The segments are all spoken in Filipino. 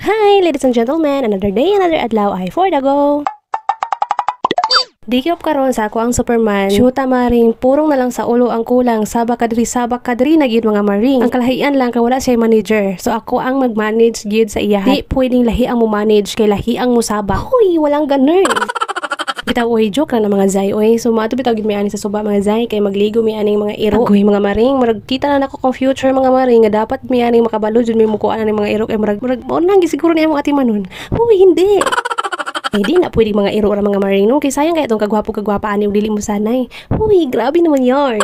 Hi, ladies and gentlemen, another day, another adlaw ay for the go. Dikyop karon sa ako ang Superman. Syuta maring purong na lang sa ulo ang kulang. Sabak kadri na gyud mga maring. Ang kalahian lang kay wala siya manager. So ako ang mag-manage gyud sa iya. Di pwedeng lahi ang mo manage kay lahi ang mo sabak. Hoy, walang ganun. Bitaw oy, joke lang na mga zay oy. So mato bitaw gid mi ani sa suba mga zay kay magligo mi aning mga iro. Agoy mga maring, murag kita na nako kung future mga maring nga dapat mi aning makabalo jud mi mukuan ani mga iro kay murag mo nang gisiguro niya mga timanon. Hoy, hindi. Hindi na pwede mga iro ra mga maring no kay sayang kay itong kagwapo-kagwapa ani ug dili mo sanay. Hoy, grabe naman yarn.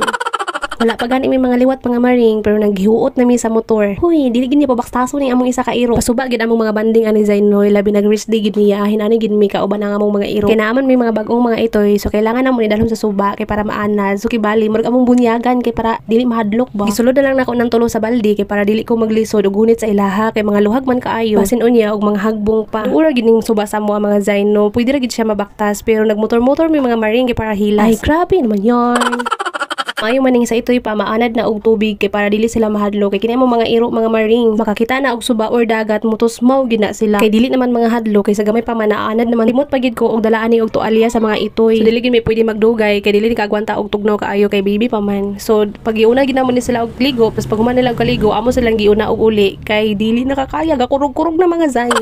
Wala pa gani may mga liwat mga maring pero naghiuot na mi sa motor. Hoy, dili gid ni pabaktaso ni among isa ka iro. Pasuba gid among mga banding ani Zainoy labi nag-risk di gid niya hinani gid mi kauban ang among mga iro. Kay naaman may mga bag-ong mga itoy so kailangan namo ni dalhon sa suba kay para maanad. So kibali murag among bunyagan kay para dili mahadlok ba. Gisulod na lang nako nang tulo sa baldi kay para dili ko maglisod og gunit sa ilaha kay mga luhag man kaayo. Basin unya og mga hagbong pa. Ura gid ning suba sa mga Zaino. Pwede ra gid siya mabaktas pero nagmotor-motor may mga maring kay para hilas. Ay grabe naman yarn. Mayo maning sa ito'y pamaanad na og tubig kay para dili sila mahadlo kay kini mo mga iro mga maring makakita na og suba or dagat mutos maw gid na sila kay dili naman mga hadlo kay sa gamay pa manaanad naman limot pagid ko og dalaan ni og tualya sa mga itoy so dili gid may pwede magdugay kay dili ni kaagwanta og tugnaw kaayo kay baby pa man so pag iuna gid namon ni sila og ligo tapos pag human nila og kaligo amo silang giuna og uli kay dili nakakaya gakurog-kurog na mga zay.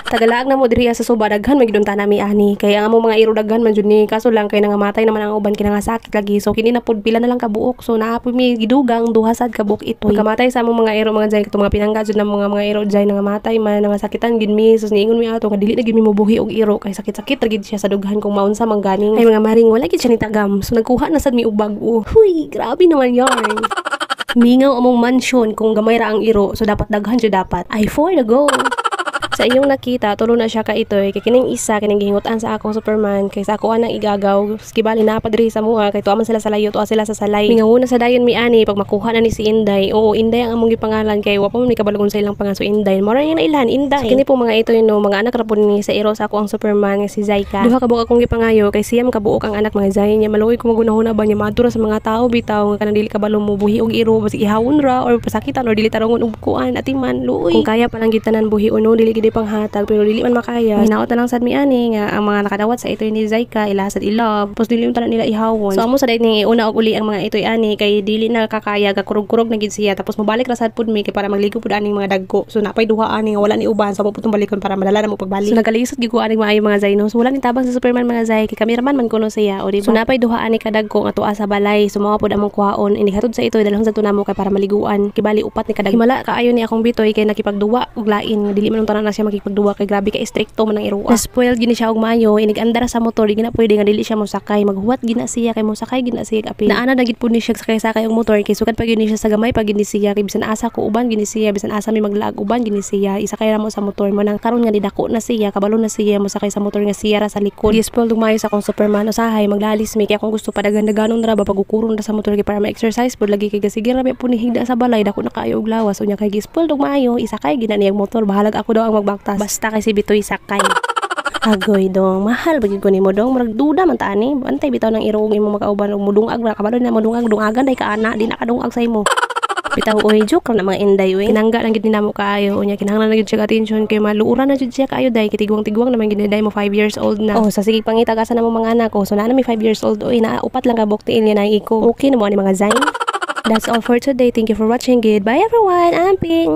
Tagalaag na mo diriya sa suba daghan magidunta nami ani kay ang among mga iro daghan man jud ni kaso lang kay nangamatay naman ang uban kay nangasakit lagi so kini na pud pila na lang kabuok so naapoy mi gidugang duhasad kabuok ito pagkamatay sa among mga iro mga jay katong mga pinangga jud na mga iro jay nangamatay man nangasakitan gid mi so niingon mi ato nga dili na gid mi mobuhi og iro kay sakit-sakit ra gid siya sa dughan kung maunsa man ganing ay mga maring wala gid siya ni tagam so nagkuha na sad mi og bag-o. Huy, grabe naman yarn. Mingaw among mansion kung gamay ra ang iro so dapat daghan jud dapat ay for the go. Sa inyong nakita, tulo na siya ka itoy. Kay kining isa, kining gihingutan sa akong Superman. Kay sa ako anang igagaw. Skibali na padri sa mua. Kay tuwa man sila sa layo, tuwa sila sa salay. Mingawuna sa dayon mi ani, pag makuha na ni si Inday. Oo, Inday ang among gipangalan. Kay wapa man may kabalagon sa ilang pangaso Inday. Mora yung nailan, Inday. So, kini po mga itoy no, mga anak rapon ni sa iro sa ako ang Superman, si Zayka. Duha kabuok akong gipangayo. Kay siyam kabuok ang anak mga Zay niya. Maluoy ko magunahuna ba niya madura sa mga tao bitaw. Kanang dili kabalo mo buhi og iro. Basi ihawon ra or pasakitan or dili tarongon og kuan atiman. Luoy. Kung kaya palang gitanan buhi uno, dili gid panghatag pero dili man makaya. Hinaot na lang sad mi ani nga ang mga nakadawat sa itoy ni Zayka ilasad ilab. Tapos dili man nila ihawon. So amo sa dayt ni una og uli ang mga itoy ani kay dili na kakaya gakurog-kurog na gid siya. Tapos mobalik ra sad pud mi kay para magligo pud aning mga dagko. So napay duha ani nga wala ni uban sa puputong balikon para madala na mo pagbalik. So nagalisod gid ko aning maayo mga Zayno. So wala ni tabang sa Superman mga Zay kay kameraman man kuno siya o diba. So napay duha ani ka dagko nga tuwa sa balay. So mga pud among kuhaon ini hatod sa itoy dalhon sa tunamo kay para maliguan. Kibali upat ni kadag. Himala kaayo ni akong bitoy kay nakipagduwa og lain. Dili man tanan na siya makipagduwa kay grabe ka stricto man ang iruwa. Na-spoiled gini siya og mayo, inig-andar sa motor, di gina pwede nga dili siya mosakay. Maghuwat gina siya kay mosakay gina siya kapi. Naana na gid pud ni siya sakay-sakay og motor kay sukad pa gid ni siya sa gamay pa gid ni siya kay bisan asa ko uban gini siya, bisan asa mi maglaag uban gini siya. Isakay ra mo sa motor mo nang karon nga didako na siya, kabalo na siya mosakay sa motor nga siya ra sa likod. Di-spoiled og mayo sa akong Superman usahay maglalis mi kay akong gusto padagan-daganon ra ba pagukuron ra sa motor kay para ma-exercise pud lagi kay sige ra pud ni higda sa balay dako na kaayo og lawas unya kay gi-spoiled og mayo isakay gid na niyang motor bahalag ako daw ang magbaktas basta kay si Bitoy sakay. Agoy dong, mahal bagid ko nimo dong, murag duda man ta ani. Bantay bitaw nang iro imo makauban og mudungag ra kabalo na dungagan day ka ana, di na kadungag sa imo. Bitaw oy joke lang na mga Inday we. Kinangga lang gid namo kaayo, unya kinahanglan na gid siya attention kay maluuran na jud siya kaayo day kitigwang-tigwang naman gid day mo 5 years old na. Oh, sa sige pangita ka sa namo mga anak ko. So na mi 5 years old oy na upat lang ka buktiin niya na iko. Okay na mo ani mga Zayn. That's all for today. Thank you for watching. Goodbye everyone. Amping.